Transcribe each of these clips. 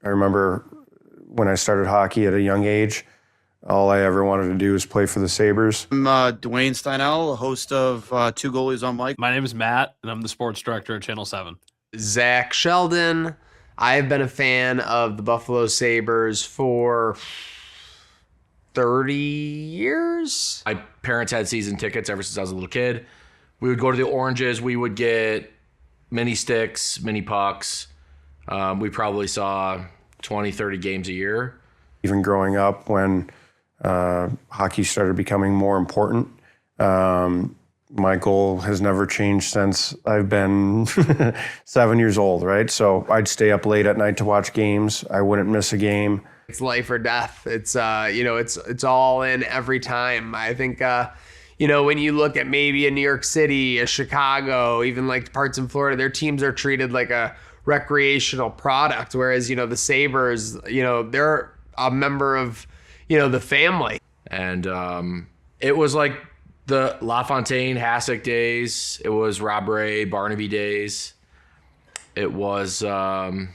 I remember when I started hockey at a young age, all I ever wanted to do was play for the Sabres. I'm Dwayne Steinell, host of Two Goalies on Mike. My name is Matt, and I'm the sports director at Channel 7. Zach Sheldon. I've been a fan of the Buffalo Sabres for 30 years. My parents had season tickets ever since I was a little kid. We would go to the Oranges. We would get mini sticks, mini pucks. We probably saw 20, 30 games a year. Even growing up when hockey started becoming more important, my goal has never changed since I've been 7 years old, right? So I'd stay up late at night to watch games. I wouldn't miss a game. It's life or death. It's it's all in every time. I think when you look at maybe a New York City, a Chicago, even like parts in Florida, their teams are treated like a recreational product, whereas the Sabres, they're a member of the family. And it was like the LaFontaine, Hasek days. It was Rob Ray, Barnaby days. It was the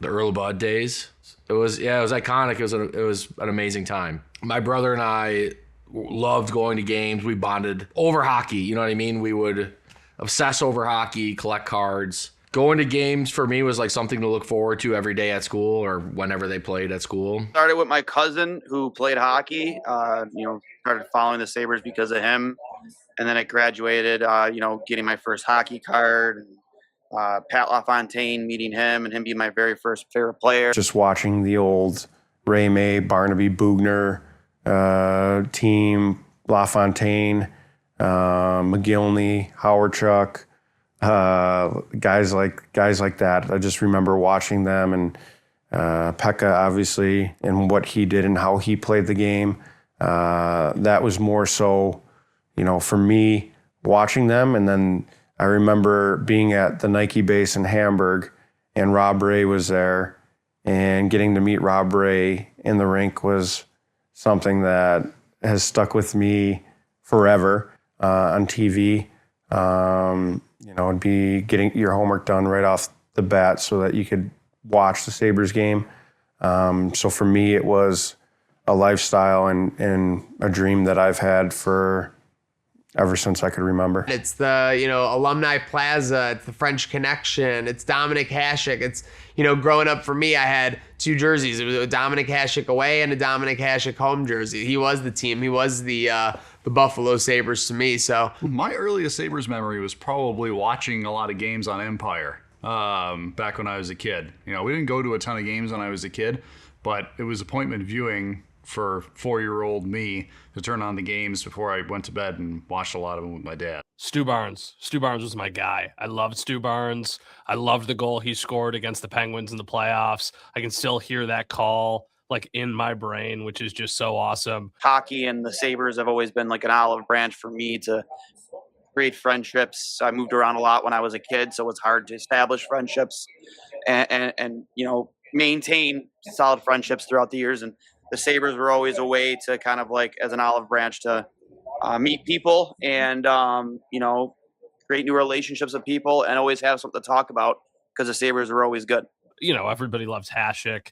Earl Bud days. It was iconic. It was an amazing time. My brother and I loved going to games. We bonded over hockey. You know what I mean? We would obsess over hockey, collect cards. Going to games for me was like something to look forward to every day at school or whenever they played at school. Started with my cousin who played hockey. Started following the Sabres because of him, and then I graduated. Getting my first hockey card. Pat LaFontaine, meeting him, and him being my very first favorite player. Just watching the old Ray May, Barnaby, Bugner team, LaFontaine, McGillney, Howardchuk, guys like that. I just remember watching them, and Pekka, obviously, and what he did and how he played the game. That was more so, for me, watching them. And then I remember being at the Nike base in Hamburg, and Rob Ray was there, and getting to meet Rob Ray in the rink was something that has stuck with me forever on TV. It'd be getting your homework done right off the bat so that you could watch the Sabres game. So for me, it was a lifestyle and a dream that I've had for ever since I could remember. It's the, Alumni Plaza, it's the French Connection, it's Dominic Hasek. It's, growing up for me, I had two jerseys. It was a Dominic Hasek away and a Dominic Hasek home jersey. He was the team. He was the Buffalo Sabres to me. So my earliest Sabres memory was probably watching a lot of games on Empire back when I was a kid. We didn't go to a ton of games when I was a kid, but it was appointment viewing for 4-year-old me to turn on the games before I went to bed and watched a lot of them with my dad. Stu Barnes. Stu Barnes was my guy. I loved Stu Barnes. I loved the goal he scored against the Penguins in the playoffs. I can still hear that call like in my brain, which is just so awesome. Hockey and the Sabres have always been like an olive branch for me to create friendships. I moved around a lot when I was a kid, so it's hard to establish friendships and maintain solid friendships throughout the years. And the Sabres were always a way to kind of like as an olive branch to meet people and, create new relationships with people and always have something to talk about because the Sabres were always good. Everybody loves Hasek.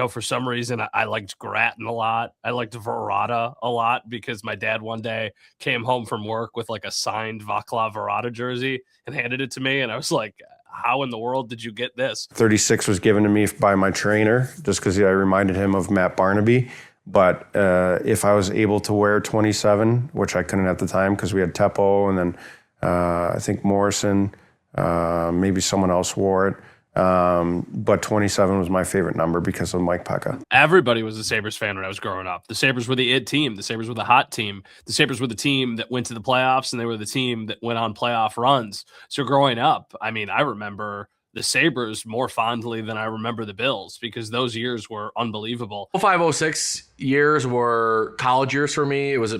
For some reason, I liked Grattan a lot. I liked Verata a lot because my dad one day came home from work with like a signed Vaclav Verata jersey and handed it to me. And I was like, how in the world did you get this? 36 was given to me by my trainer just because I reminded him of Matt Barnaby. But if I was able to wear 27, which I couldn't at the time because we had Teppo and then I think Morrison, maybe someone else wore it. But 27 was my favorite number because of Mike Pekka. Everybody was a Sabres fan when I was growing up. The Sabres were the it team. The Sabres were the hot team. The Sabres were the team that went to the playoffs, and they were the team that went on playoff runs. So growing up, I remember the Sabres more fondly than I remember the Bills because those years were unbelievable. 05-06 years were college years for me. It was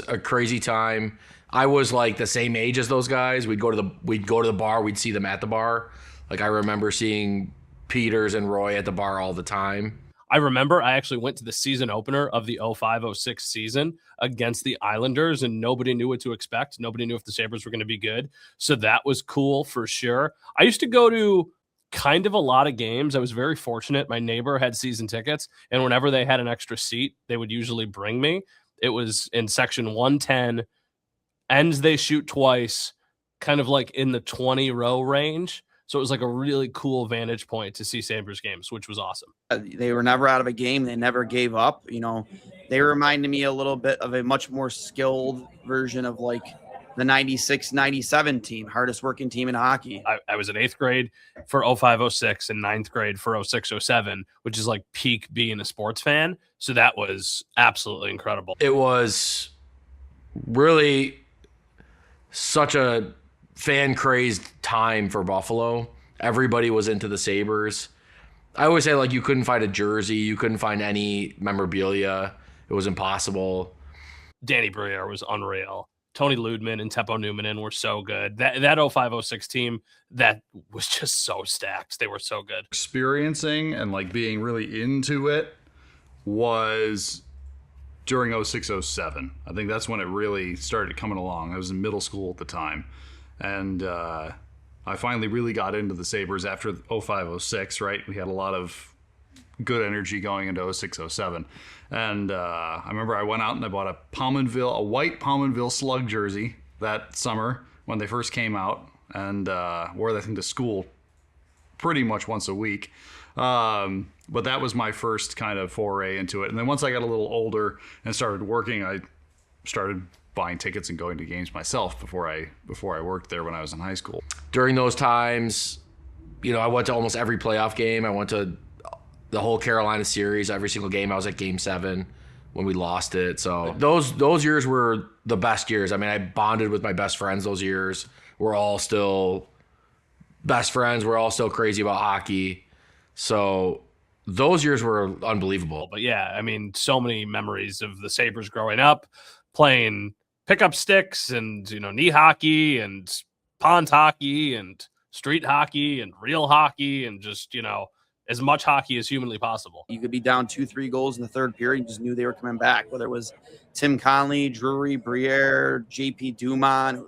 a crazy time. I was like the same age as those guys. We'd go to the bar. We'd see them at the bar. Like I remember seeing Peters and Roy at the bar all the time. I remember I actually went to the season opener of the 05-06 season against the Islanders, and nobody knew what to expect. Nobody knew if the Sabres were going to be good. So that was cool for sure. I used to go to kind of a lot of games. I was very fortunate. My neighbor had season tickets, and whenever they had an extra seat, they would usually bring me. It was in section 110, ends they shoot twice, kind of like in the 20 row range. So it was like a really cool vantage point to see Sabres games, which was awesome. They were never out of a game. They never gave up. You know, they reminded me a little bit of a much more skilled version of like the 96-97 team, hardest working team in hockey. I was in 8th grade for 05-06 and 9th grade for 06-07, which is like peak being a sports fan. So that was absolutely incredible. It was really such a fan-crazed time for Buffalo. Everybody was into the Sabres. I always say, like, you couldn't find a jersey. You couldn't find any memorabilia. It was impossible. Danny Briere was unreal. Tony Ludman and Teppo Numminen were so good. That 05-06 team, that was just so stacked. They were so good. Experiencing and like being really into it was during 06-07. I think that's when it really started coming along. I was in middle school at the time. And I finally really got into the Sabres after 05-06, right? We had a lot of good energy going into 06-07. And I remember I went out and I bought a white Palmanville Slug jersey that summer when they first came out, and wore that thing to school pretty much once a week. But that was my first kind of foray into it. And then once I got a little older and started working, I started buying tickets and going to games myself before I worked there when I was in high school. During those times, I went to almost every playoff game. I went to the whole Carolina series, every single game. I was at Game 7 when we lost it. So those years were the best years. I mean, I bonded with my best friends those years. We're all still best friends. We're all still crazy about hockey. So those years were unbelievable. But yeah, I mean, so many memories of the Sabres growing up, playing pickup sticks and, knee hockey and pond hockey and street hockey and real hockey and just, as much hockey as humanly possible. You could be down 2-3 goals in the third period. You just knew they were coming back, whether it was Tim Conley, Drury, Briere, JP Dumont.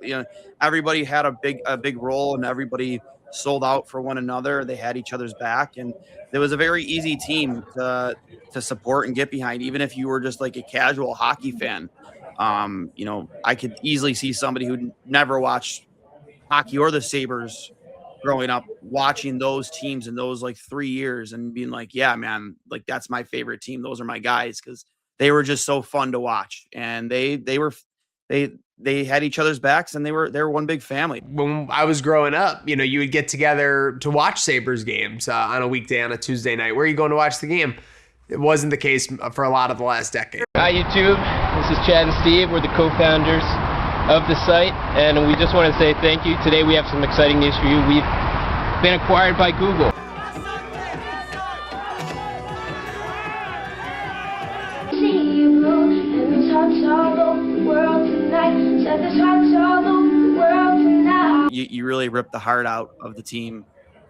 Everybody had a big role, and everybody sold out for one another. They had each other's back, and it was a very easy team to support and get behind, even if you were just like a casual hockey fan. I could easily see somebody who never watched hockey or the Sabres growing up watching those teams in those like 3 years and being like, yeah, man, like that's my favorite team. Those are my guys, because they were just so fun to watch, and they had each other's backs, and they were one big family. When I was growing up, you would get together to watch Sabres games on a weekday, on a Tuesday night. Where are you going to watch the game? It wasn't the case for a lot of the last decade. Hi, YouTube. This is Chad and Steve. We're the co-founders of the site, and we just want to say thank you. Today we have some exciting news for you. We've been acquired by Google. You really ripped the heart out of the team,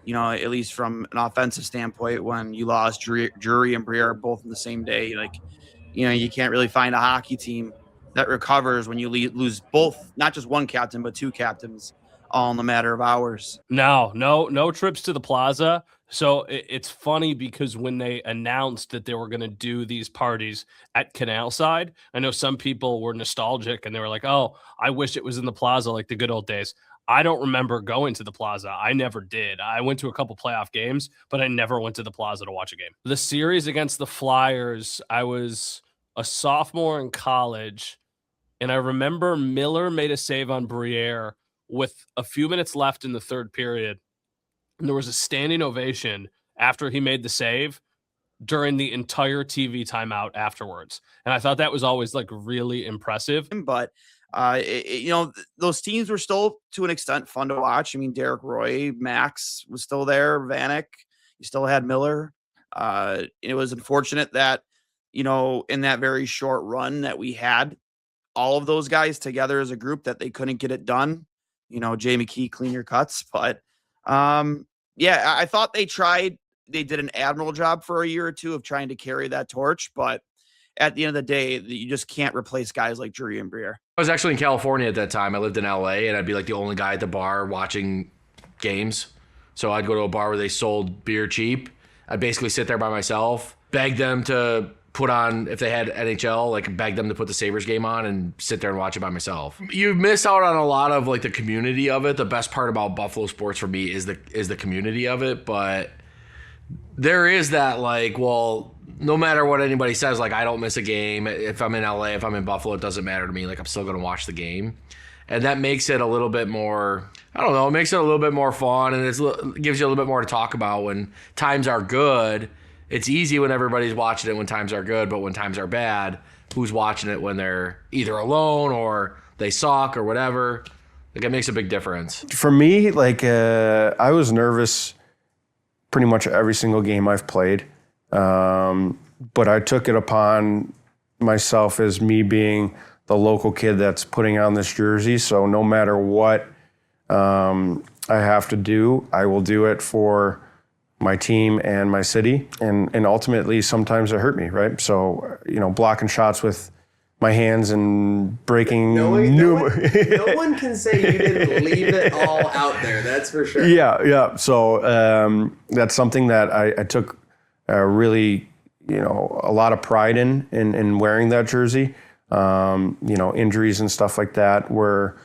at least from an offensive standpoint, when you lost Drury and Briere both in the same day. You can't really find a hockey team that recovers when you lose both, not just one captain, but two captains, all in a matter of hours. No trips to the plaza. So it's funny because when they announced that they were going to do these parties at Canal Side, I know some people were nostalgic and they were like, oh, I wish it was in the plaza like the good old days. I don't remember going to the plaza. I never did. I went to a couple playoff games, but I never went to the plaza to watch a game. The series against the Flyers, I was a sophomore in college, and I remember Miller made a save on Briere with a few minutes left in the third period. And there was a standing ovation after he made the save during the entire TV timeout afterwards. And I thought that was always like really impressive. But those teams were still to an extent fun to watch. I mean, Derek Roy, Max was still there, Vanek, you still had Miller. It was unfortunate that, in that very short run that we had all of those guys together as a group, that they couldn't get it done. Jay McKee, clean your cuts. But I thought they did an admirable job for a year or two of trying to carry that torch. But at the end of the day, you just can't replace guys like Drury and Briere. I was actually in California at that time. I lived in LA, and I'd be like the only guy at the bar watching games So I'd go to a bar where they sold beer cheap. I'd basically sit there by myself, beg them to put on, if they had NHL, like beg them to put the Sabres game on and sit there and watch it by myself. You miss out on a lot of like the community of it. The best part about Buffalo sports for me is the community of it, but there is that like, well, no matter what anybody says, like I don't miss a game. If I'm in LA, if I'm in Buffalo, it doesn't matter to me. Like I'm still going to watch the game. And that makes it a little bit more, I don't know, it makes it a little bit more fun, and it gives you a little bit more to talk about when times are good. It's easy when everybody's watching it when times are good, but when times are bad, who's watching it when they're either alone or they suck or whatever? Like it makes a big difference. For me, like I was nervous pretty much every single game I've played, but I took it upon myself as me being the local kid that's putting on this jersey. So no matter what I have to do, I will do it for my team and my city. And ultimately, sometimes it hurt me, right? So, blocking shots with my hands and breaking. No one can say you didn't leave it all out there. That's for sure. Yeah. So that's something that I took really, a lot of pride in wearing that jersey. Injuries and stuff like that were,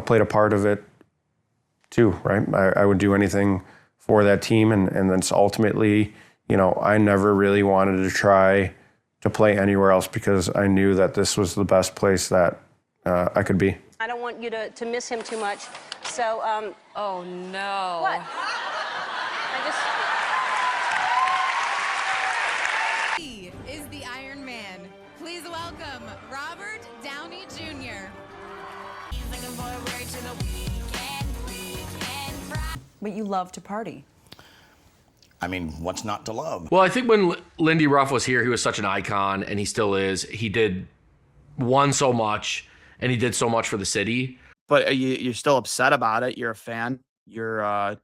played a part of it too, right? I would do anything for that team. And then ultimately, I never really wanted to try to play anywhere else because I knew that this was the best place that I could be. I don't want you to miss him too much. So, oh no. What? He is the Iron Man. Please welcome Robert Downey Jr. But you love to party. I mean, what's not to love? Well, I think when Lindy Ruff was here, he was such an icon, and he still is. He won so much, and he did so much for the city. But you're still upset about it. You're a fan. You're,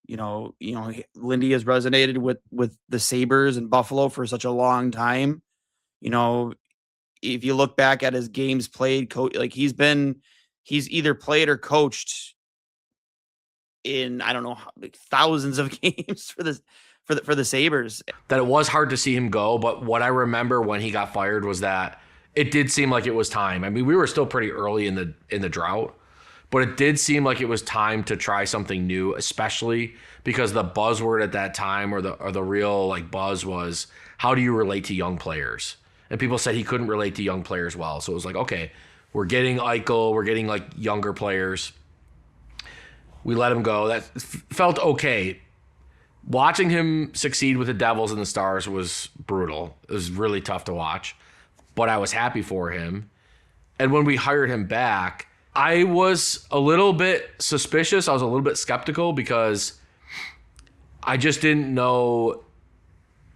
Lindy has resonated with the Sabres and Buffalo for such a long time. If you look back at his games played, he's either played or coached in, I don't know, like thousands of games for the Sabres. That it was hard to see him go, but what I remember when he got fired was that it did seem like it was time. I mean, we were still pretty early in the drought, but it did seem like it was time to try something new, especially because the buzzword at that time or the real like buzz was, how do you relate to young players? And people said he couldn't relate to young players well. So it was like, okay, we're getting Eichel, we're getting like younger players. We let him go. That felt okay. Watching him succeed with the Devils and the Stars was brutal. It was really tough to watch, but I was happy for him. And when we hired him back, I was a little bit suspicious. I was a little bit skeptical because I just didn't know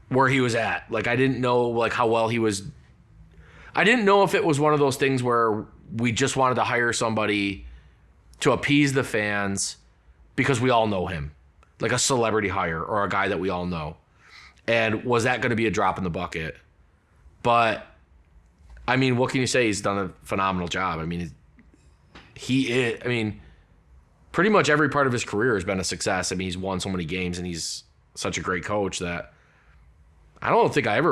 where he was at. Like, I didn't know like how well he was. I didn't know if it was one of those things where we just wanted to hire somebody to appease the fans because we all know him, like a celebrity hire or a guy that we all know. And was that going to be a drop in the bucket? But I mean, what can you say? He's done a phenomenal job. I mean, pretty much every part of his career has been a success. I mean, he's won so many games and he's such a great coach that I don't think there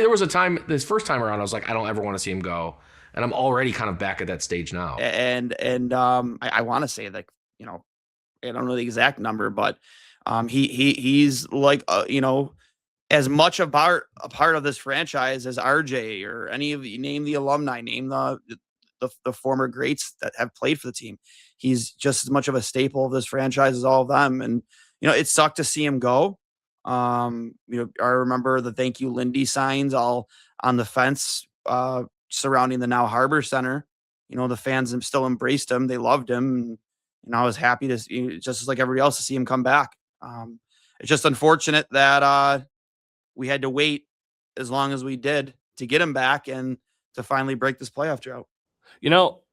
was a time, this first time around, I was like, I don't ever want to see him go. And I'm already kind of back at that stage now. And I want to say that, I don't know the exact number, but he's like, as much a part of this franchise as RJ or any of you, name the alumni, name the former greats that have played for the team. He's just as much of a staple of this franchise as all of them. And, it sucked to see him go. I remember the thank you Lindy signs all on the fence surrounding the now Harbor Center. The fans still embraced him. They loved him. And I was happy to see, just like everybody else, to see him come back. It's just unfortunate that we had to wait as long as we did to get him back and to finally break this playoff drought.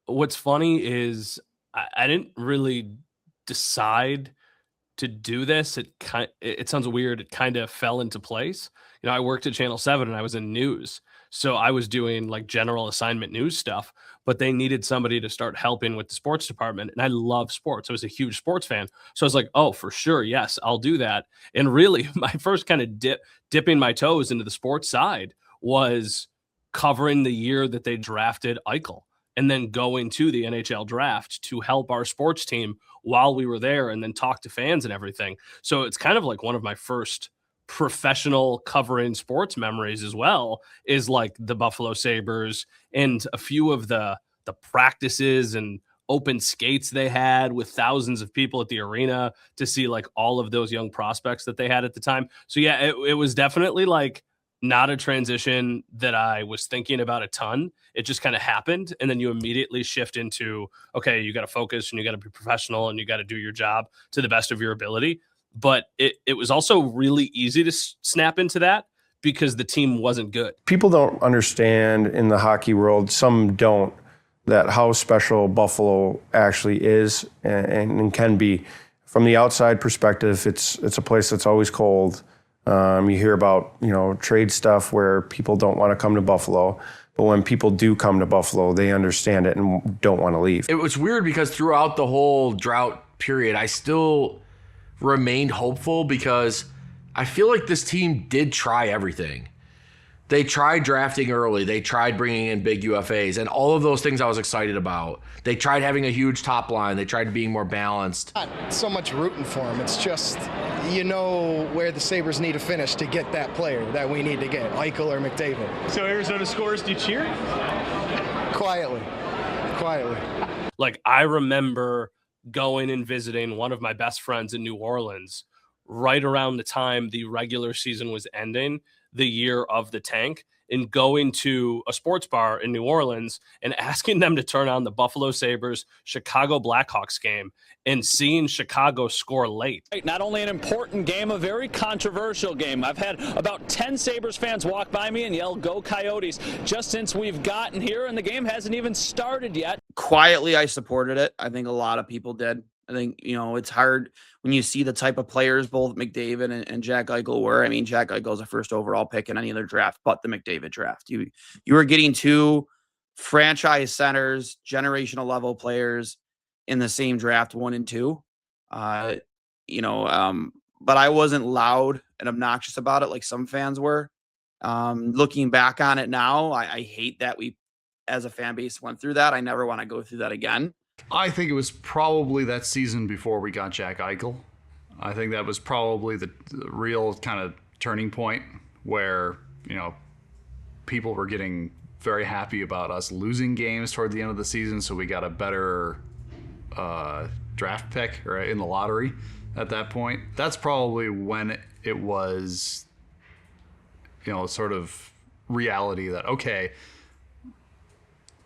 What's funny is I didn't really decide to do this. It sounds weird. It kind of fell into place I worked at Channel 7 and I was in news. So I was doing like general assignment news stuff, but they needed somebody to start helping with the sports department. And I love sports. I was a huge sports fan. So I was like, oh, for sure. Yes, I'll do that. And really, my first kind of dipping my toes into the sports side was covering the year that they drafted Eichel and then going to the NHL draft to help our sports team while we were there and then talk to fans and everything. So it's kind of like one of my first professional covering sports memories as well, is like the Buffalo Sabres and a few of the practices and open skates they had with thousands of people at the arena to see like all of those young prospects that they had at the time. So yeah, it was definitely like not a transition that I was thinking about a ton. It just kind of happened. And then you immediately shift into, okay, you got to focus and you got to be professional and you got to do your job to the best of your ability. But it was also really easy to snap into that because the team wasn't good. People don't understand in the hockey world, some don't, that how special Buffalo actually is and can be. From the outside perspective, it's a place that's always cold. You hear about, trade stuff where people don't want to come to Buffalo. But when people do come to Buffalo, they understand it and don't want to leave. It was weird because throughout the whole drought period, I still remained hopeful because I feel like this team did try everything. They tried drafting early. They tried bringing in big UFAs and all of those things I was excited about. They tried having a huge top line. They tried being more balanced. Not so much rooting for them. It's just, where the Sabres need to finish to get that player that we need to get, Eichel or McDavid. So Arizona scores, do you cheer? Quietly. Like I remember going and visiting one of my best friends in New Orleans right around the time the regular season was ending, the year of the tank, and going to a sports bar in New Orleans and asking them to turn on the Buffalo Sabres Chicago Blackhawks game and seeing Chicago score late. Not only an important game, a very controversial game. I've had about 10 Sabres fans walk by me and yell, "Go Coyotes," just since we've gotten here, and the game hasn't even started yet. Quietly, I supported it. I think a lot of people did. I think, it's hard when you see the type of players both McDavid and Jack Eichel were. I mean, Jack Eichel is a first overall pick in any other draft but the McDavid draft. You were getting two franchise centers, generational level players in the same draft, 1 and 2. But I wasn't loud and obnoxious about it like some fans were. Looking back on it now, I hate that we, as a fan base, went through that. I never want to go through that again. I think it was probably that season before we got Jack Eichel. I think that was probably the real kind of turning point where, people were getting very happy about us losing games toward the end of the season, so we got a better draft pick in the lottery at that point. That's probably when it was, sort of reality that, okay,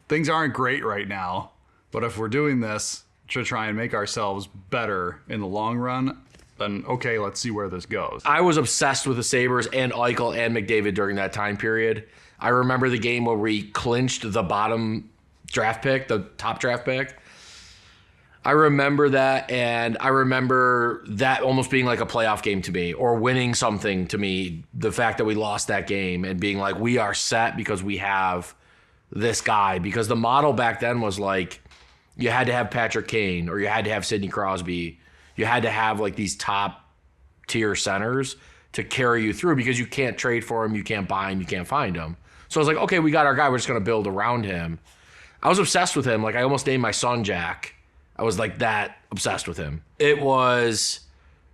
things aren't great right now, but if we're doing this to try and make ourselves better in the long run, then okay, let's see where this goes. I was obsessed with the Sabres and Eichel and McDavid during that time period. I remember the game where we clinched the bottom draft pick, the top draft pick. I remember that, and I remember that almost being like a playoff game to me, or winning something to me, the fact that we lost that game and being like, we are set because we have this guy. Because the model back then was like, you had to have Patrick Kane or you had to have Sidney Crosby. You had to have like these top tier centers to carry you through because you can't trade for him, you can't buy him, you can't find him. So I was like, okay, we got our guy, we're just going to build around him. I was obsessed with him. Like I almost named my son Jack. I was like that obsessed with him. It was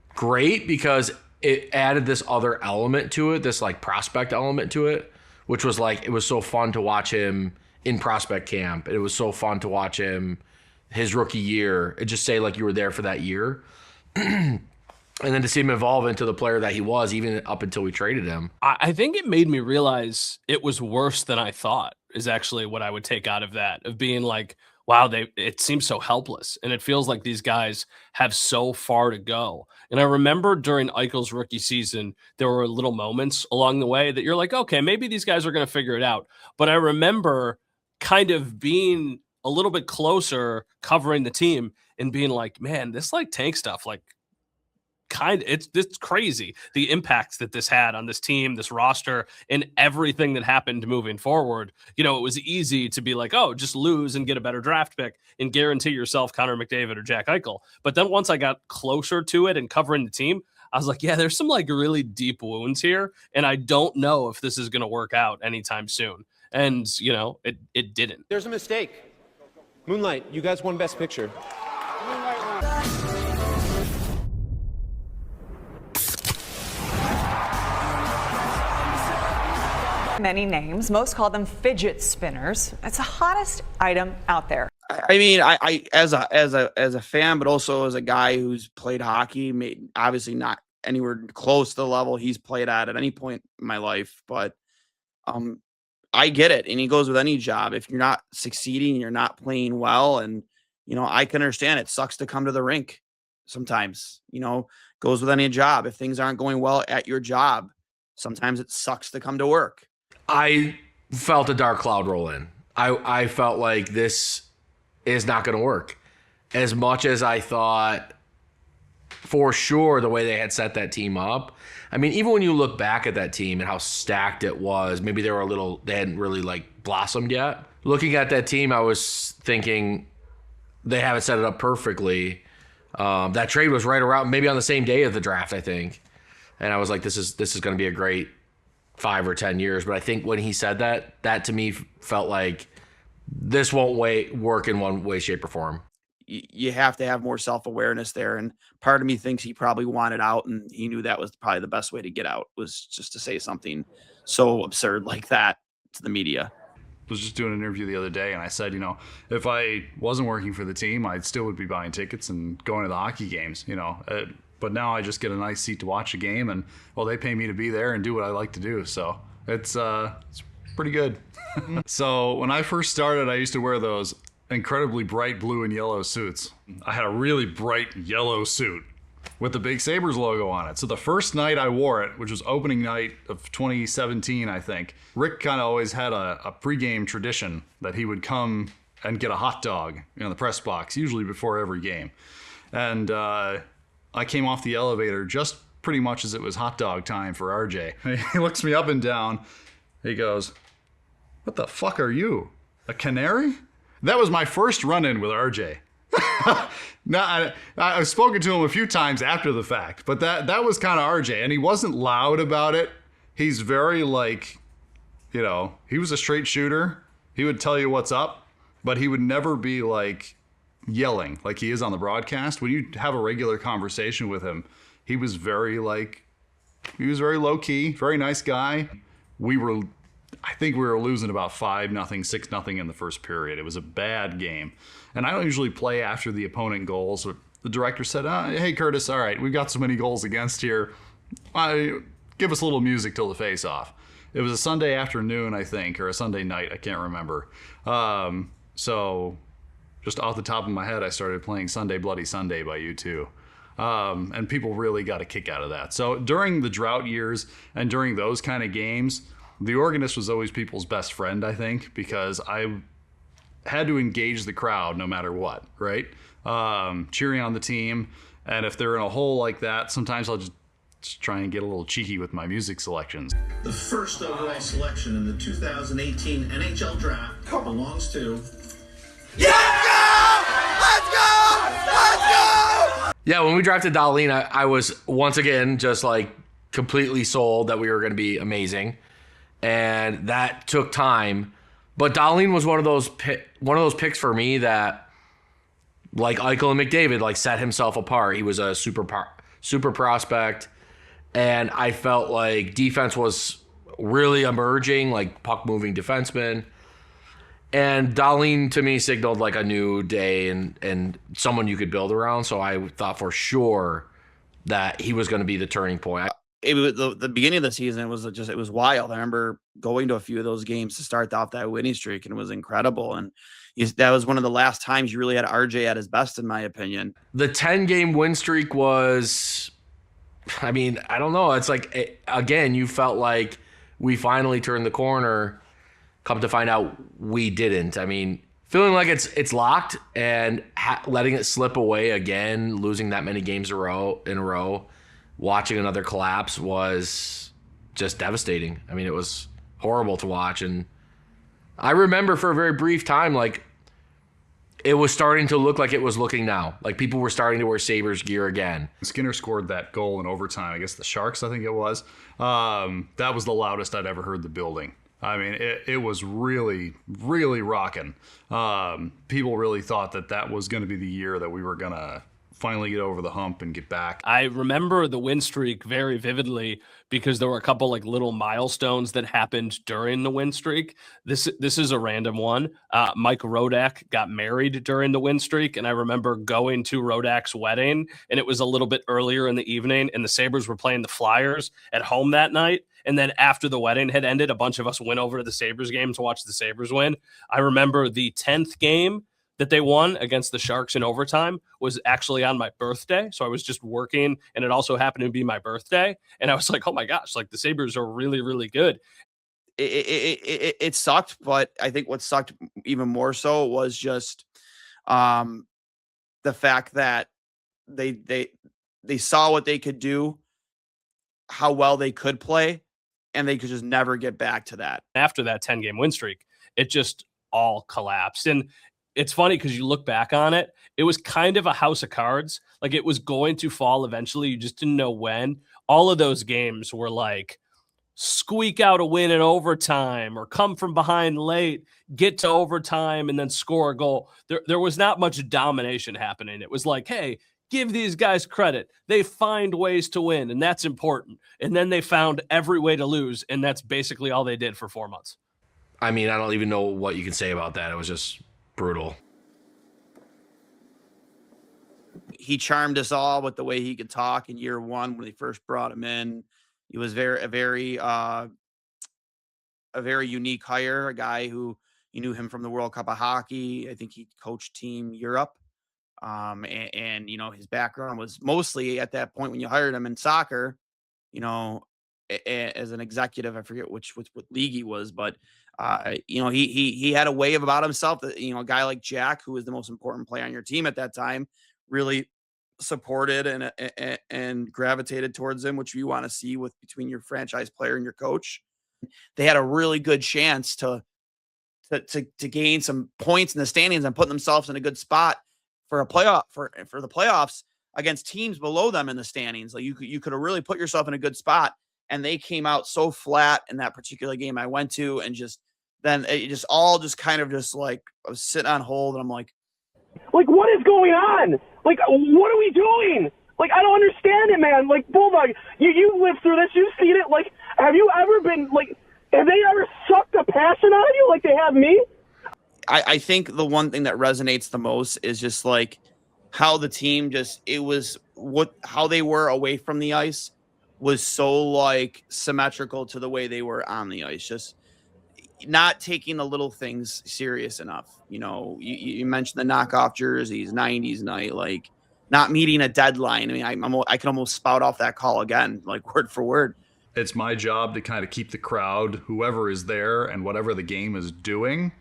great because it added this other element to it, this like prospect element to it, which was like, it was so fun to watch him in prospect camp. It was so fun to watch him his rookie year and just say like you were there for that year. And then to see him evolve into the player that he was even up until we traded him. I think it made me realize it was worse than I thought is actually what I would take out of that, of being like, wow, it seems so helpless. And it feels like these guys have so far to go. And I remember during Eichel's rookie season, there were little moments along the way that you're like, okay, maybe these guys are going to figure it out. But I remember kind of being a little bit closer covering the team and being like, man, this like tank stuff, like it's crazy the impact that this had on this team, this roster, and everything that happened moving forward. It was easy to be like, oh, just lose and get a better draft pick and guarantee yourself Connor McDavid or Jack Eichel. But then once I got closer to it and covering the team, I was like, yeah, there's some like really deep wounds here, and I don't know if this is going to work out anytime soon. And it didn't. There's a mistake. Moonlight, you guys won Best Picture. Many names. Most call them fidget spinners. It's the hottest item out there. I mean, I as a fan, but also as a guy who's played hockey, obviously not anywhere close to the level he's played at any point in my life, but I get it. And he goes with any job. If you're not succeeding, you're not playing well. And, I can understand it sucks to come to the rink sometimes, goes with any job. If things aren't going well at your job, sometimes it sucks to come to work. I felt a dark cloud roll in. I felt like this is not going to work. As much as I thought for sure the way they had set that team up. I mean, even when you look back at that team and how stacked it was, maybe they hadn't really like blossomed yet. Looking at that team, I was thinking they haven't set it up perfectly. That trade was right around maybe on the same day of the draft, I think. And I was like, this is going to be a great 5 or 10 years. But I think when he said that to me felt like this won't work in one way, shape, or form. You have to have more self-awareness there. And part of me thinks he probably wanted out, and he knew that was probably the best way to get out, was just to say something so absurd like that to the media. Was just doing an interview the other day, and I said, if I wasn't working for the team, I still would be buying tickets and going to the hockey games, but now I just get a nice seat to watch a game, and they pay me to be there and do what I like to do. So it's pretty good. So when I first started, I used to wear those incredibly bright blue and yellow suits. I had a really bright yellow suit with the big Sabres logo on it. So the first night I wore it, which was opening night of 2017, I think, Rick kind of always had a pregame tradition that he would come and get a hot dog in the press box, usually before every game. And I came off the elevator just pretty much as it was hot dog time for RJ. He looks me up and down. He goes, "What the fuck are you? A canary?" That was my first run-in with RJ. Now, I've spoken to him a few times after the fact, but that was kind of RJ, and he wasn't loud about it. He's very he was a straight shooter. He would tell you what's up, but he would never be yelling like he is on the broadcast. When you have a regular conversation with him, he was very low-key, very nice guy. I think we were losing about 5-0, 6-0 in the first period. It was a bad game. And I don't usually play after the opponent goals. The director said, "Hey, Curtis, all right, we've got so many goals against here. Give us a little music till the face-off." It was a Sunday afternoon, I think, or a Sunday night. I can't remember. So just off the top of my head, I started playing Sunday Bloody Sunday by U2. And people really got a kick out of that. So during the drought years and during those kind of games, the organist was always people's best friend, I think, because I had to engage the crowd no matter what, right? Cheering on the team. And if they're in a hole like that, sometimes I'll just try and get a little cheeky with my music selections. The first overall selection in the 2018 NHL Draft belongs to... Yeah, when we drafted Dahlin, I was once again just completely sold that we were going to be amazing. And that took time. But Dahlin was one of those picks for me that, like Eichel and McDavid, set himself apart. He was a super prospect, and I felt like defense was really emerging, puck-moving defenseman. And Dahlin, to me, signaled a new day and someone you could build around. So I thought for sure that he was going to be the turning point. It was the beginning of the season. It was wild. I remember going to a few of those games to start off that winning streak, and it was incredible. And that was one of the last times you really had RJ at his best, in my opinion. The 10-game win streak was, I don't know. It's again, you felt like we finally turned the corner. Come to find out, we didn't. Feeling like it's locked and letting it slip away again, losing that many games in a row. watching another collapse was just devastating. I mean, it was horrible to watch. And I remember for a very brief time, like, it was starting to look like it was looking now. Like, people were starting to wear Sabres gear again. Skinner scored that goal in overtime against the Sharks, I think it was. That was the loudest I'd ever heard the building. I mean, it was really, really rocking. People really thought that was going to be the year that we were going to finally get over the hump and get back. I remember the win streak very vividly because there were a couple like little milestones that happened during the win streak. This is a random one. Mike Rodak got married during the win streak, and I remember going to Rodak's wedding, and it was a little bit earlier in the evening, and the Sabres were playing the Flyers at home that night. And then after the wedding had ended, a bunch of us went over to the Sabres game to watch the Sabres win. I remember the 10th game that they won against the Sharks in overtime was actually on my birthday. So I was just working, and it also happened to be my birthday. And I was like, oh my gosh, like the Sabres are really, really good. It sucked, but I think what sucked even more so was just the fact that they saw what they could do, how well they could play, and they could just never get back to that. After that 10-game win streak, it just all collapsed. And it's funny because you look back on it, it was kind of a house of cards. Like, it was going to fall eventually. You just didn't know when. All of those games were like squeak out a win in overtime or come from behind late, get to overtime, and then score a goal. There was not much domination happening. It was like, hey, give these guys credit. They find ways to win, and that's important. And then they found every way to lose, and that's basically all they did for 4 months. I mean, I don't even know what you can say about that. It was just brutal. He charmed us all with the way he could talk in year one when they first brought him in. He was a very unique hire, a guy who you knew him from the World Cup of Hockey. I think he coached Team Europe. And you know, his background was mostly at that point when you hired him in soccer, you know, as an executive. I forget what league he was, but you know, he had a way about himself that, you know, a guy like Jack, who was the most important player on your team at that time, really supported and gravitated towards him, which you want to see with between your franchise player and your coach. They had a really good chance to gain some points in the standings and put themselves in a good spot for a playoff for the playoffs against teams below them in the standings. Like, you could have really put yourself in a good spot, and they came out so flat in that particular game I went to, and just then it just all just kind of just like I was sitting on hold, and I'm like, what is going on? Like, what are we doing? Like, I don't understand it, man. Like, Bulldog, you lived through this, you've seen it. Like, have you ever been like? Have they ever sucked the passion out of you like they have me? I think the one thing that resonates the most is just like how the team how they were away from the ice was so like symmetrical to the way they were on the ice, just not taking the little things serious enough. You know, you mentioned the knockoff jerseys, 90s night, like not meeting a deadline. I mean, I can almost spout off that call again, like word for word. It's my job to kind of keep the crowd, whoever is there and whatever the game is doing.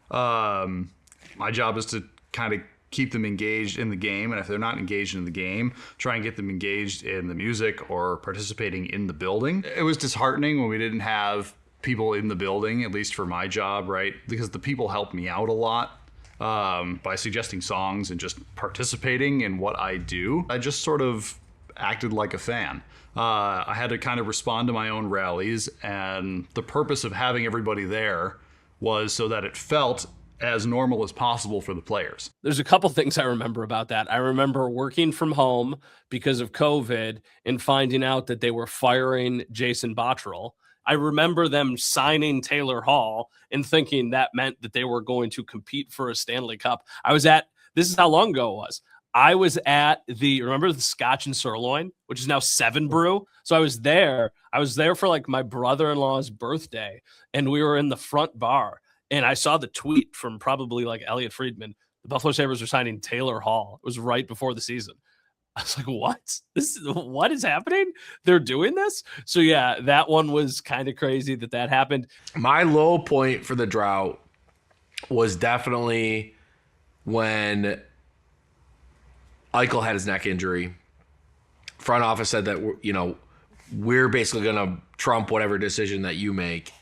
My job is to kind of keep them engaged in the game, and if they're not engaged in the game, try and get them engaged in the music or participating in the building. It was disheartening when we didn't have people in the building, at least for my job, right? Because the people helped me out a lot by suggesting songs and just participating in what I do. I just sort of acted like a fan. I had to kind of respond to my own rallies, and the purpose of having everybody there was so that it felt as normal as possible for the players. There's a couple things I remember about that. I remember working from home because of COVID and finding out that they were firing Jason Botterill. I remember them signing Taylor Hall and thinking that meant that they were going to compete for a Stanley Cup. This is how long ago it was. I was at remember the Scotch and Sirloin, which is now 7 Brew. So I was there for like my brother-in-law's birthday, and we were in the front bar, and I saw the tweet from probably like Elliot Friedman. The Buffalo Sabres are signing Taylor Hall. It was right before the season. I was like, what is happening? They're doing this? So yeah, that one was kind of crazy that happened. My low point for the drought was definitely when Eichel had his neck injury. front office said that, we're basically going to trump whatever decision that you make.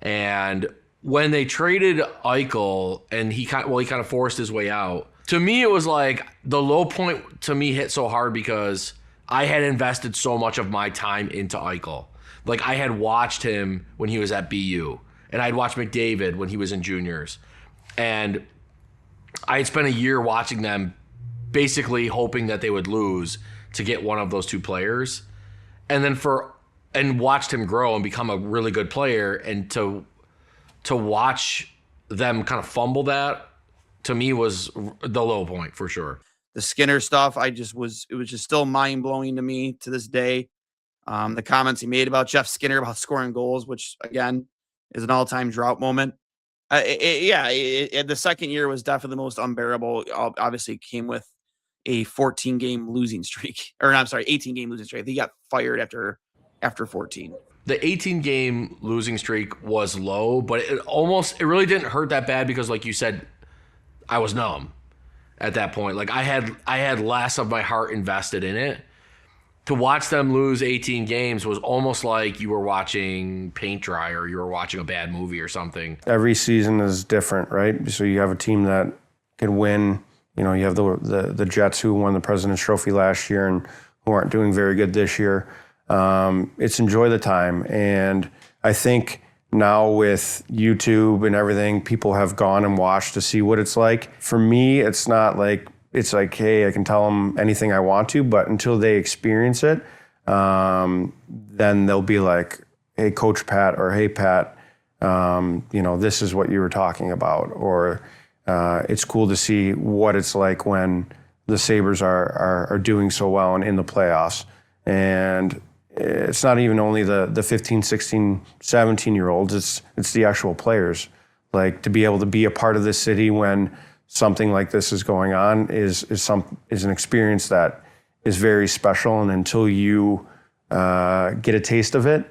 And when they traded Eichel and he kind of forced his way out, to me, it was like the low point to me hit so hard because I had invested so much of my time into Eichel. Like, I had watched him when he was at BU, and I'd watched McDavid when he was in juniors. And I had spent a year watching them, basically hoping that they would lose to get one of those two players. And watched him grow and become a really good player, and to watch them kind of fumble that, to me, was the low point for sure. The Skinner stuff, it was just still mind blowing to me to this day. The comments he made about Jeff Skinner about scoring goals, which again is an all-time drought moment. The second year was definitely the most unbearable. Obviously, it came with a 18-game losing streak. He got fired after 14. The 18-game losing streak was low, but it really didn't hurt that bad because, like you said, I was numb at that point. Like, I had less of my heart invested in it. To watch them lose 18 games was almost like you were watching paint dry or you were watching a bad movie or something. Every season is different, right? So you have a team that can win. You have the Jets who won the President's Trophy last year and who aren't doing very good this year. It's enjoy the time. And I think now with YouTube and everything, people have gone and watched to see what it's like. For me, it's not like, it's like, hey, I can tell them anything I want to, but until they experience it, then they'll be like, hey, Coach Pat, or hey, Pat, this is what you were talking about. Or it's cool to see what it's like when the Sabres are doing so well and in the playoffs. And it's not even only the 15, 16, 17-year-olds, it's the actual players. Like, to be able to be a part of this city when something like this is going on is an experience that is very special. And until you get a taste of it,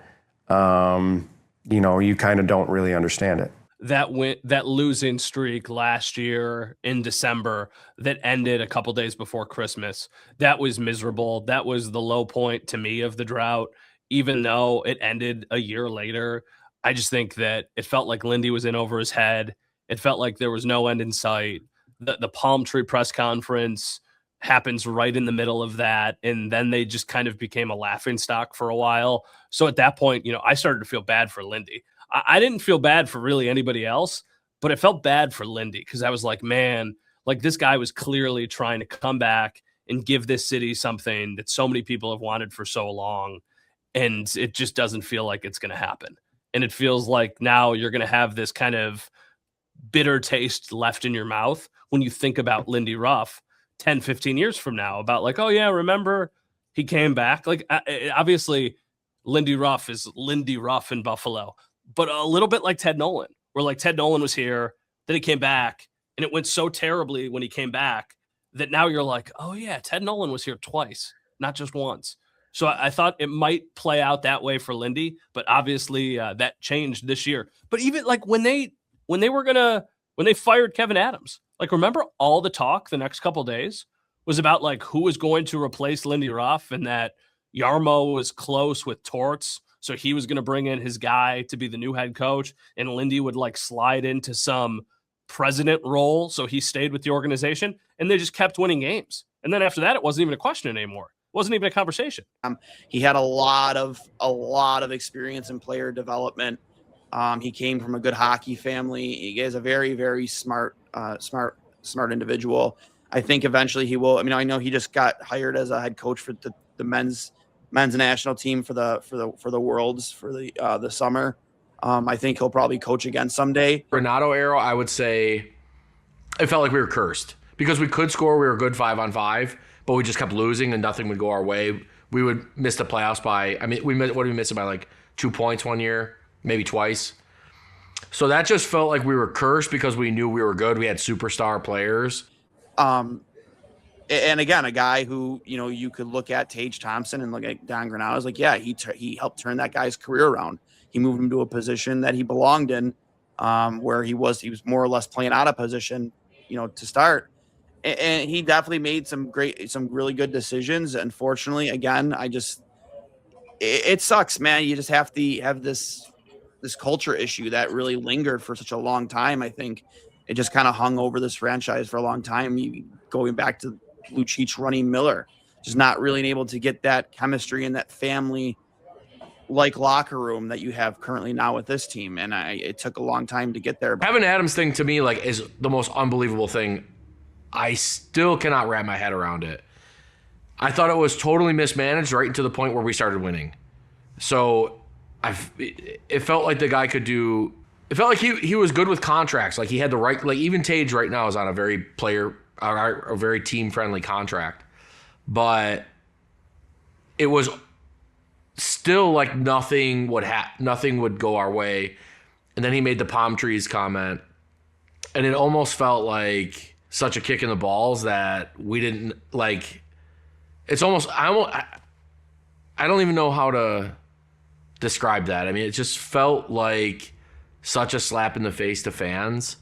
you kind of don't really understand it. That losing streak last year in December that ended a couple days before Christmas, that was miserable. That was the low point to me of the drought. Even though it ended a year later, I just think that it felt like Lindy was in over his head. It felt like there was no end in sight. The palm tree press conference happens right in the middle of that, and then they just kind of became a laughingstock for a while. So at that point, I started to feel bad for Lindy. I didn't feel bad for really anybody else, but it felt bad for Lindy because I was like, man, like, this guy was clearly trying to come back and give this city something that so many people have wanted for so long, and it just doesn't feel like it's going to happen. And it feels like now you're going to have this kind of bitter taste left in your mouth when you think about Lindy Ruff 10, 15 years from now, about like, oh yeah, remember he came back? Like, obviously Lindy Ruff is Lindy Ruff in Buffalo, but a little bit like Ted Nolan, where like Ted Nolan was here, then he came back, and it went so terribly when he came back that now you're like, oh yeah, Ted Nolan was here twice, not just once. So I thought it might play out that way for Lindy, but obviously that changed this year. But even like when they fired Kevin Adams, like, remember all the talk the next couple of days was about like who was going to replace Lindy Ruff, and that Jarmo was close with Torts, so he was going to bring in his guy to be the new head coach, and Lindy would like slide into some president role, so he stayed with the organization, and they just kept winning games. And then after that, it wasn't even a question anymore. It wasn't even a conversation. He had a lot of experience in player development. He came from a good hockey family. He is a very, very smart individual. I think eventually he will. I mean, I know he just got hired as a head coach for the men's national team for the Worlds for the summer. I think he'll probably coach again someday. Renato era, I would say, it felt like we were cursed because we could score. We were good 5-on-5, but we just kept losing and nothing would go our way. We would miss the playoffs by, we missed it by like 2 points one year, maybe twice. So that just felt like we were cursed because we knew we were good. We had superstar players. And again, a guy who, you could look at Tage Thompson and look at Don Granato. Is like, yeah, he helped turn that guy's career around. He moved him to a position that he belonged in, where he was more or less playing out of position, to start. and he definitely made some really good decisions. Unfortunately, again, it sucks, man. You just have to have this culture issue that really lingered for such a long time. I think it just kind of hung over this franchise for a long time. Going back to Lucic running Miller, just not really able to get that chemistry and that family like locker room that you have currently now with this team. And it took a long time to get there. Kevin Adams thing to me like is the most unbelievable thing. I still cannot wrap my head around it. I thought it was totally mismanaged right to the point where we started winning. So it felt like the guy could do. It felt like he was good with contracts. Like he had the right. Like even Tage right now is on a very team friendly contract, but it was still like nothing would go our way. And then he made the palm trees comment, and it almost felt like such a kick in the balls that we didn't like. It's almost I don't even know how to describe that. I mean, it just felt like such a slap in the face to fans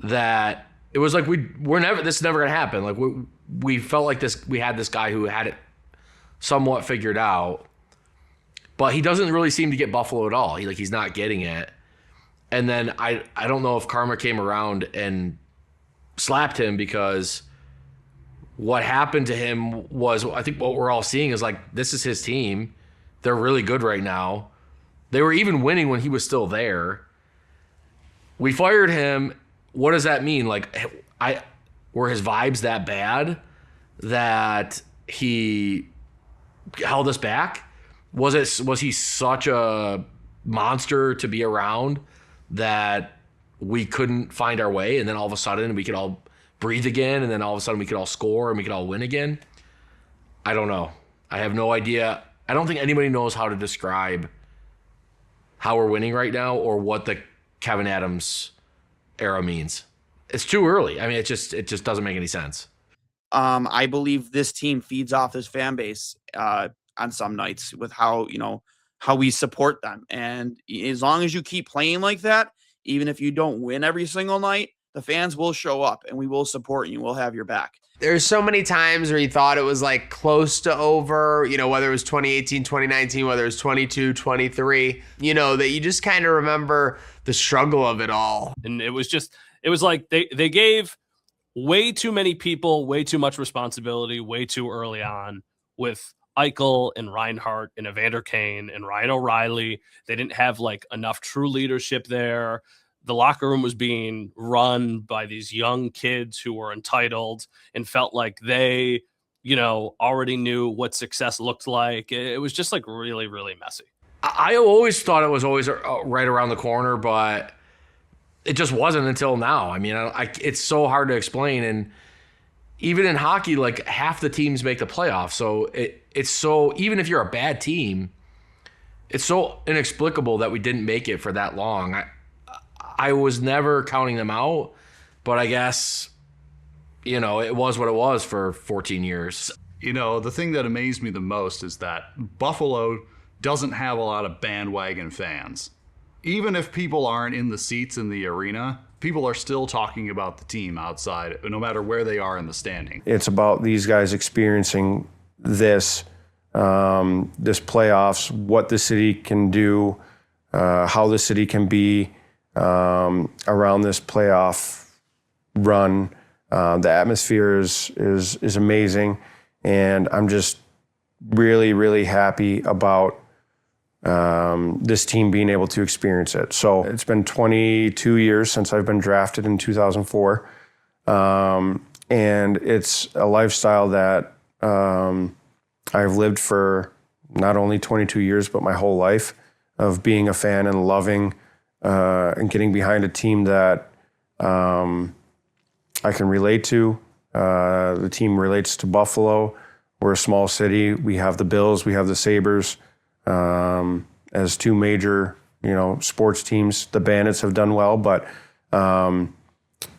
that it was like this is never gonna happen. Like we felt like we had this guy who had it somewhat figured out, but he doesn't really seem to get Buffalo at all. He's not getting it. And then I don't know if karma came around and slapped him, because what happened to him was, I think what we're all seeing is like, this is his team. They're really good right now. They were even winning when he was still there. We fired him. What does that mean? Like, were his vibes that bad that he held us back? Was he such a monster to be around that we couldn't find our way, and then all of a sudden we could all breathe again, and then all of a sudden we could all score and we could all win again? I don't know. I have no idea. I don't think anybody knows how to describe how we're winning right now or what the Kevin Adams era means. It's too early. I mean, it just doesn't make any sense. I believe this team feeds off this fan base on some nights with how we support them. And as long as you keep playing like that, even if you don't win every single night, the fans will show up and we will support you. We'll have your back. There's so many times where you thought it was like close to over, whether it was 2018, 2019, whether it was 22, 23, that you just kind of remember the struggle of it all. And it was like they gave way too many people way too much responsibility way too early on with Eichel and Reinhart and Evander Kane and Ryan O'Reilly. They didn't have like enough true leadership there. The locker room was being run by these young kids who were entitled and felt like they, already knew what success looked like. It was just like really, really messy. I always thought it was always right around the corner, but it just wasn't until now. I mean, it's so hard to explain. And even in hockey, like half the teams make the playoffs. So it's so, even if you're a bad team, it's so inexplicable that we didn't make it for that long. I was never counting them out, but I guess, it was what it was for 14 years. The thing that amazed me the most is that Buffalo doesn't have a lot of bandwagon fans. Even if people aren't in the seats in the arena, people are still talking about the team outside, no matter where they are in the standing. It's about these guys experiencing this playoffs, what the city can do, how the city can be around this playoff run. The atmosphere is amazing, and I'm just really, really happy about this team being able to experience it. So it's been 22 years since I've been drafted in 2004, and it's a lifestyle that I've lived for not only 22 years, but my whole life, of being a fan and loving and getting behind a team that I can relate to. The team relates to Buffalo. We're a small city. We have the Bills, we have the Sabres as two major, sports teams. The Bandits have done well, but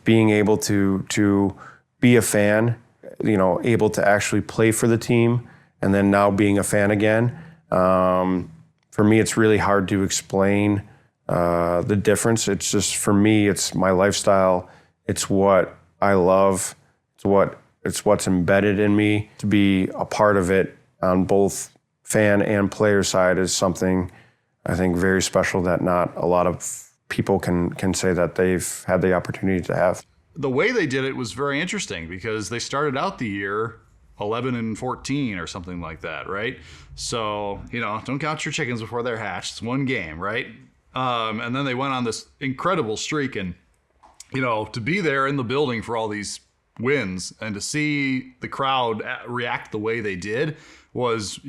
being able to be a fan, able to actually play for the team, and then now being a fan again, for me, it's really hard to explain the difference. It's just, for me, it's my lifestyle. It's what I love, It's what's embedded in me. To be a part of it on both fan and player side is something I think very special that not a lot of people can say that they've had the opportunity to have. The way they did it was very interesting because they started out the year 11-14 or something like that, right? So, don't count your chickens before they're hatched. It's one game, right? And then they went on this incredible streak, and, to be there in the building for all these wins and to see the crowd react the way they did was,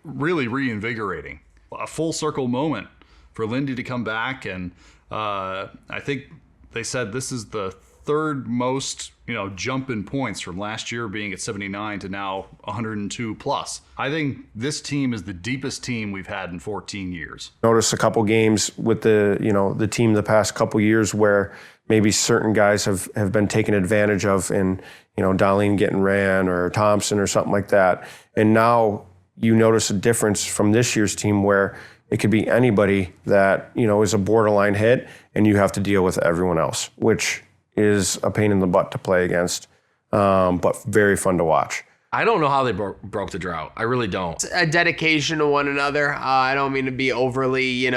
really reinvigorating. A full circle moment for Lindy to come back, and I think they said this is the third most, jump in points from last year being at 79 to now 102 plus. I think this team is the deepest team we've had in 14 years. Notice a couple games with the team the past couple years where maybe certain guys have been taken advantage of in, Darlene getting ran or Thompson or something like that. And now you notice a difference from this year's team where it could be anybody that, is a borderline hit and you have to deal with everyone else, which is a pain in the butt to play against, but very fun to watch. I don't know how they broke the drought. I really don't. It's a dedication to one another. I don't mean to be overly,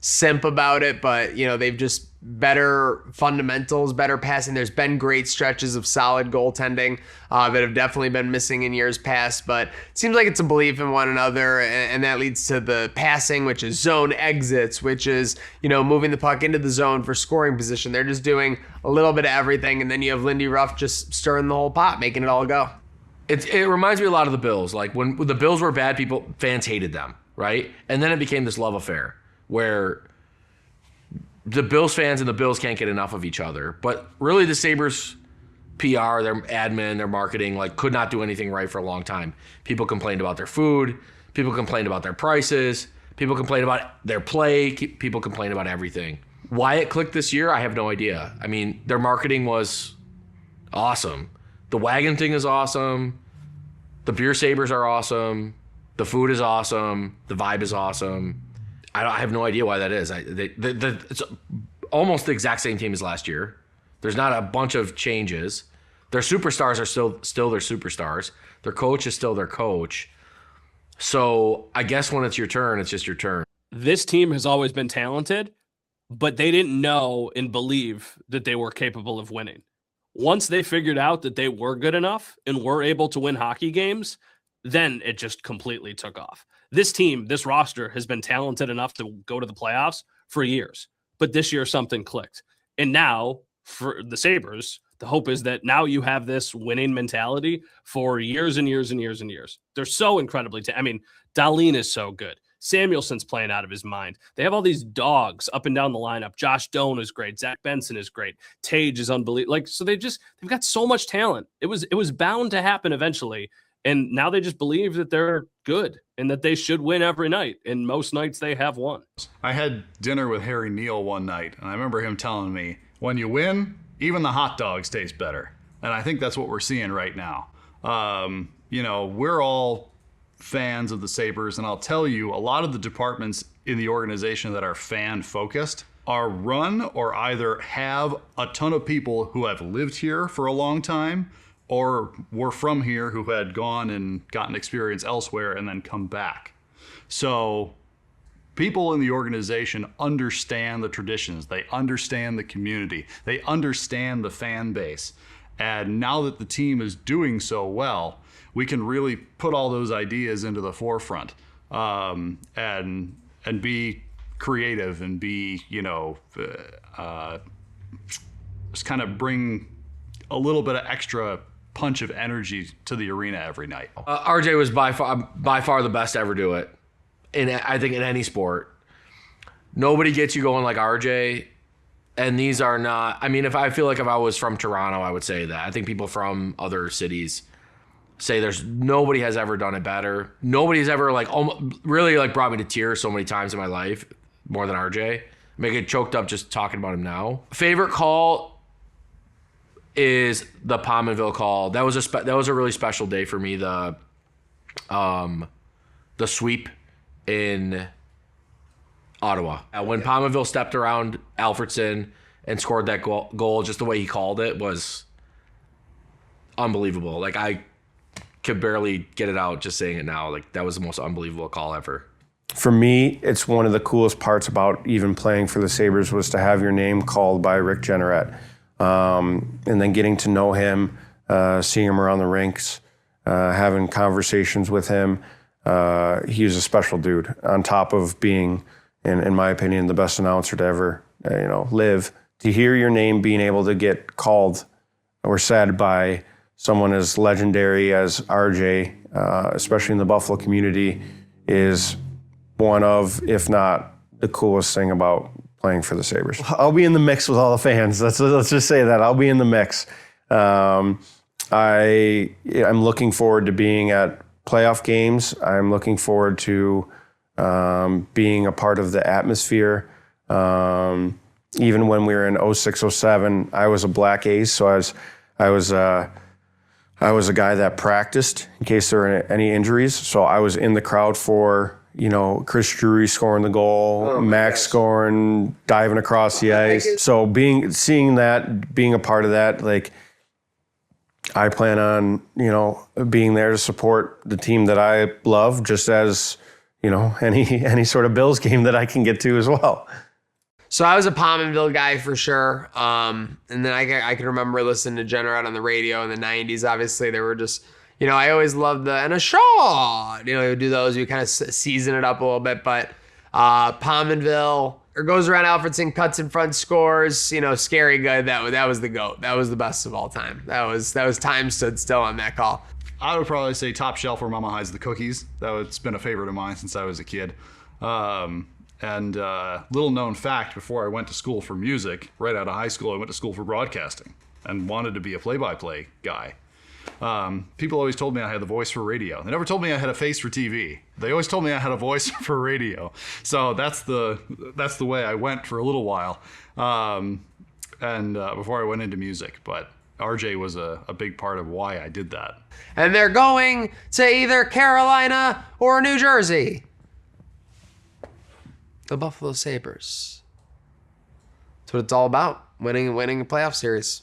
simp about it, but, they've just better fundamentals, better passing. There's been great stretches of solid goaltending that have definitely been missing in years past, but it seems like it's a belief in one another, and that leads to the passing, which is zone exits, which is, moving the puck into the zone for scoring position. They're just doing a little bit of everything, and then you have Lindy Ruff just stirring the whole pot, making it all go. It reminds me a lot of the Bills. Like when the Bills were bad, fans hated them, right? And then it became this love affair where the Bills fans and the Bills can't get enough of each other. But really the Sabres PR, their admin, their marketing, could not do anything right for a long time. People complained about their food. People complained about their prices. People complained about their play. People complained about everything. Why it clicked this year, I have no idea. I mean, their marketing was awesome. The wagon thing is awesome. The beer sabers are awesome. The food is awesome. The vibe is awesome. I have no idea why that is. It's almost the exact same team as last year. There's not a bunch of changes. Their superstars are still their superstars. Their coach is still their coach. So I guess when it's your turn, it's just your turn. This team has always been talented, but they didn't know and believe that they were capable of winning. Once they figured out that they were good enough and were able to win hockey games, then it just completely took off. This team, this roster has been talented enough to go to the playoffs for years, but this year something clicked. And now for the Sabres, the hope is that now you have this winning mentality for years and years and years and years. They're so incredibly Darlene is so good. Samuelson's playing out of his mind. They have all these dogs up and down the lineup. Josh Doan is great. Zach Benson is great. Tage is unbelievable. So they've got so much talent. It was bound to happen eventually. And now they just believe that they're good and that they should win every night. And most nights they have won. I had dinner with Harry Neal one night, and I remember him telling me, when you win, even the hot dogs taste better. And I think that's what we're seeing right now. We're all fans of the Sabres, and I'll tell you, a lot of the departments in the organization that are fan-focused are run or either have a ton of people who have lived here for a long time or were from here who had gone and gotten experience elsewhere and then come back. So people in the organization understand the traditions. They understand the community. They understand the fan base. And now that the team is doing so well, we can really put all those ideas into the forefront and be creative and be, just kind of bring a little bit of extra punch of energy to the arena every night. RJ was by far the best to ever do it. I think in any sport. Nobody gets you going like RJ. And these are not, if I was from Toronto, I would say that. I think people from other cities say nobody has ever done it better. Nobody has ever really brought me to tears so many times in my life, more than RJ. I get choked up just talking about him now. Favorite call is the Pominville call. That was a really special day for me. The sweep in Ottawa. When Pominville stepped around Alfredson and scored that goal, just the way he called it was unbelievable. Like, I could barely get it out just saying it now. Like, that was the most unbelievable call ever. For me, it's one of the coolest parts about even playing for the Sabres was to have your name called by Rick Jeanneret. And then getting to know him, seeing him around the rinks, having conversations with him. He was a special dude, on top of being, in my opinion, the best announcer to ever live. To hear your name being able to get called or said by someone as legendary as RJ, especially in the Buffalo community, is one of, if not the coolest thing about playing for the Sabres. I'll be in the mix with all the fans. Let's just say that. I'll be in the mix. I'm looking forward to being at playoff games. I'm looking forward to being a part of the atmosphere. Even when we were in 06-07, I was a Black Ace, so I was a guy that practiced in case there were any injuries. So I was in the crowd for, Chris Drury scoring the goal, Max scoring, diving across the ice. So seeing that, being a part of that, like, I plan on, being there to support the team that I love, just as, any sort of Bills game that I can get to as well. So I was a Pominville guy for sure. And then I can remember listening to Jeanneret on the radio in the 90s. Obviously, they were just, I always loved and a shot. You do those, you kind of season it up a little bit. But Pominville, or goes around Alfredson, cuts in front, scores, scary good. That was the GOAT. That was the best of all time. That was time stood still on that call. I would probably say Top Shelf where Mama hides the cookies. That's been a favorite of mine since I was a kid. And little known fact, before I went to school for music, right out of high school, I went to school for broadcasting and wanted to be a play-by-play guy. People always told me I had the voice for radio. They never told me I had a face for TV. They always told me I had a voice for radio. So that's the way I went for a little while. Before I went into music, but RJ was a big part of why I did that. And they're going to either Carolina or New Jersey. The Buffalo Sabres. That's what it's all about. Winning a playoff series.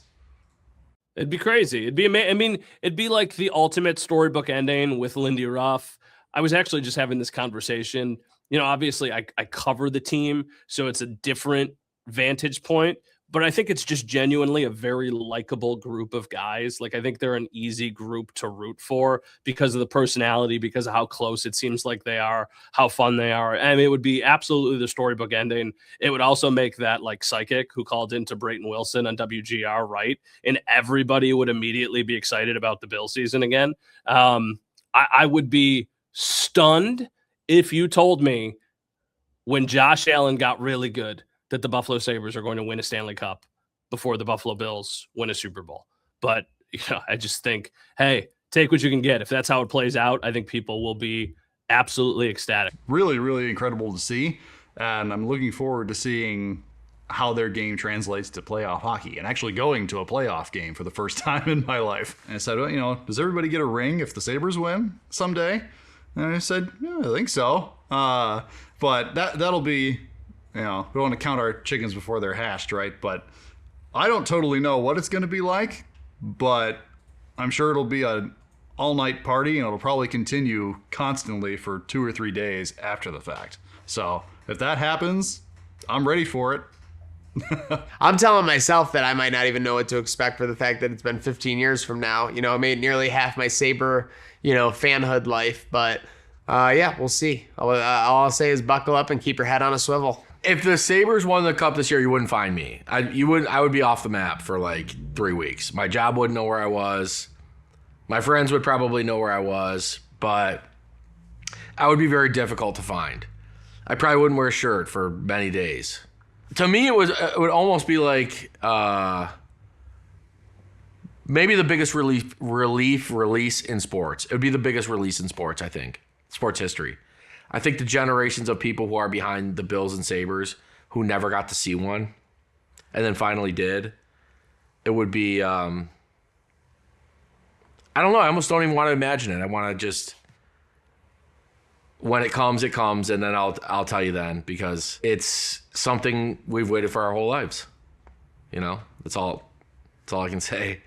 It'd be crazy. It'd be amazing. I mean, it'd be like the ultimate storybook ending with Lindy Ruff. I was actually just having this conversation. Obviously I cover the team, so it's a different vantage point, but I think it's just genuinely a very likable group of guys. Like, I think they're an easy group to root for because of the personality, because of how close it seems like they are, how fun they are. And it would be absolutely the storybook ending. It would also make that, like, psychic who called into Brayton Wilson on WGR right, and everybody would immediately be excited about the Bill season again. I would be stunned if you told me when Josh Allen got really good that the Buffalo Sabres are going to win a Stanley Cup before the Buffalo Bills win a Super Bowl. But, I just think, hey, take what you can get. If that's how it plays out, I think people will be absolutely ecstatic. Really, really incredible to see. And I'm looking forward to seeing how their game translates to playoff hockey and actually going to a playoff game for the first time in my life. And I said, well, does everybody get a ring if the Sabres win someday? And I said, yeah, I think so. But that'll be... we don't want to count our chickens before they're hatched, right? But I don't totally know what it's going to be like, but I'm sure it'll be an all-night party, and it'll probably continue constantly for 2 or 3 days after the fact. So if that happens, I'm ready for it. I'm telling myself that I might not even know what to expect for the fact that it's been 15 years from now. I made nearly half my Sabre, fanhood life, but yeah, we'll see. All I'll say is buckle up and keep your head on a swivel. If the Sabres won the Cup this year, you wouldn't find me. I would be off the map for like 3 weeks. My job wouldn't know where I was. My friends would probably know where I was, but I would be very difficult to find. I probably wouldn't wear a shirt for many days. To me, it would almost be like maybe the biggest release in sports. It would be the biggest release in sports, I think, sports history. I think the generations of people who are behind the Bills and Sabres who never got to see one and then finally did, it would be, I don't know. I almost don't even want to imagine it. I want to just, when it comes, and then I'll tell you then, because it's something we've waited for our whole lives. That's all I can say.